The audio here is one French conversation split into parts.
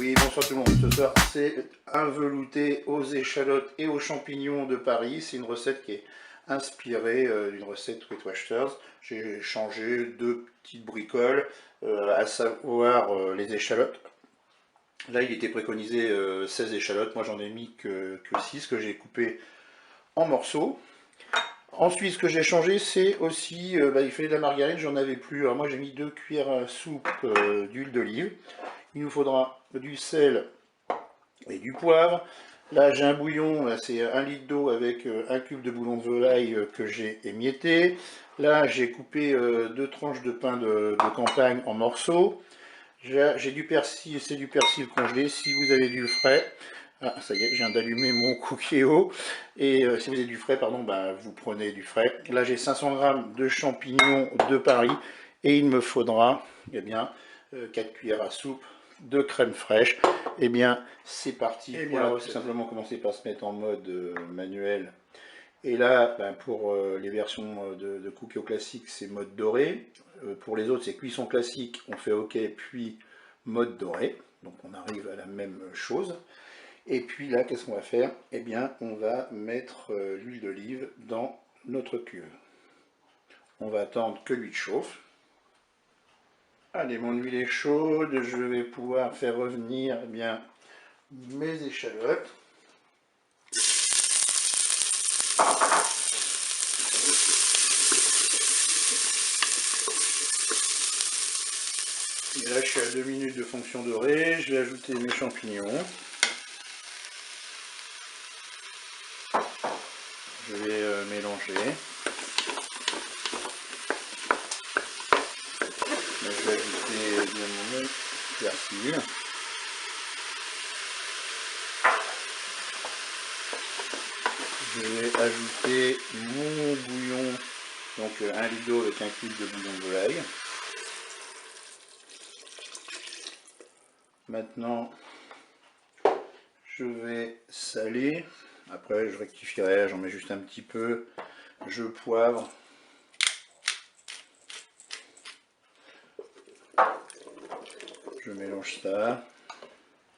Oui, bonsoir tout le monde. Ce soir, c'est un velouté aux échalotes et aux champignons de Paris. C'est une recette qui est inspirée d'une recette Weight Watchers. J'ai changé deux petites bricoles, à savoir les échalotes. Là, il était préconisé 16 échalotes. Moi, j'en ai mis que 6 que j'ai coupées en morceaux. Ensuite, ce que j'ai changé, c'est aussi, il fallait de la margarine, j'en avais plus. Alors moi, j'ai mis 2 cuillères à soupe d'huile d'olive. Il nous faudra du sel et du poivre. Là, j'ai un bouillon, là c'est 1 litre d'eau avec un cube de bouillon de volaille que j'ai émietté. Là, j'ai coupé 2 tranches de pain de campagne en morceaux. J'ai du persil, c'est du persil congelé. Si vous avez du frais, ah, ça y est, je viens d'allumer mon Cookéo. Et si vous avez du frais, pardon, vous prenez du frais. Là, j'ai 500 g de champignons de Paris. Et il me faudra, 4 cuillères à soupe de crème fraîche. Eh bien, c'est parti. On va tout simplement commencer par se mettre en mode manuel. Et là, pour les versions de Cookéo classique, c'est mode doré. Pour les autres, c'est cuisson classique, on fait OK, puis mode doré. Donc on arrive à la même chose. Et puis là, qu'est-ce qu'on va faire? Eh bien, on va mettre l'huile d'olive dans notre cuve. On va attendre que l'huile chauffe. Allez, mon huile est chaude, je vais pouvoir faire revenir mes échalotes. Et là, je suis à 2 minutes de fonction dorée, je vais ajouter mes champignons. Je vais mélanger. Là, je vais ajouter mon persil. Je vais ajouter mon bouillon, donc 1 litre d'eau avec un cube de bouillon de volaille. Maintenant, je vais saler. Après, je rectifierai, j'en mets juste un petit peu. Je poivre. Je mélange ça.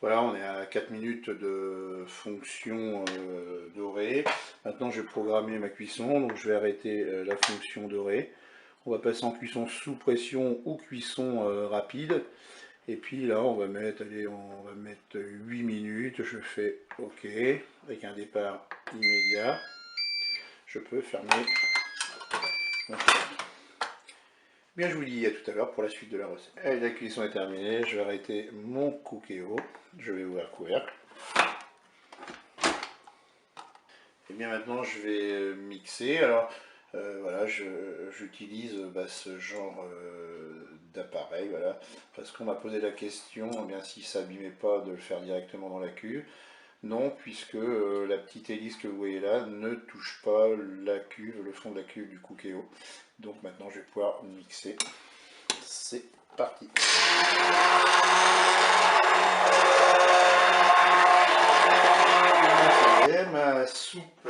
Voilà, on est à 4 minutes de fonction dorée. Maintenant, je vais programmer ma cuisson. Donc, je vais arrêter la fonction dorée. On va passer en cuisson sous pression ou cuisson rapide. Et puis là, on va mettre 8 minutes. Je fais OK avec un départ immédiat. Je peux fermer mon four. Bien, je vous dis à tout à l'heure pour la suite de la recette. Allez, la cuisson est terminée. Je vais arrêter mon Cookéo. Je vais ouvrir le couvercle. Et bien maintenant, je vais mixer. Alors, voilà, j'utilise ce genre d'appareil, voilà, parce qu'on m'a posé la question, si ça n'abîmait pas de le faire directement dans la cuve. Non, puisque la petite hélice que vous voyez là ne touche pas la cuve, le fond de la cuve du Cookéo. Donc maintenant, je vais pouvoir mixer. C'est parti. Ma soupe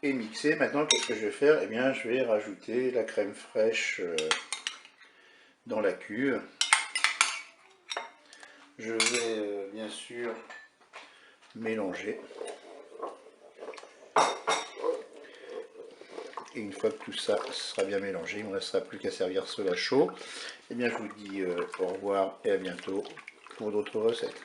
est mixée. Maintenant, qu'est-ce que je vais faire? Eh bien, je vais rajouter la crème fraîche dans la cuve. Je vais bien sûr mélanger. Et une fois que tout ça sera bien mélangé, il ne me restera plus qu'à servir cela chaud. Eh bien, je vous dis au revoir et à bientôt pour d'autres recettes.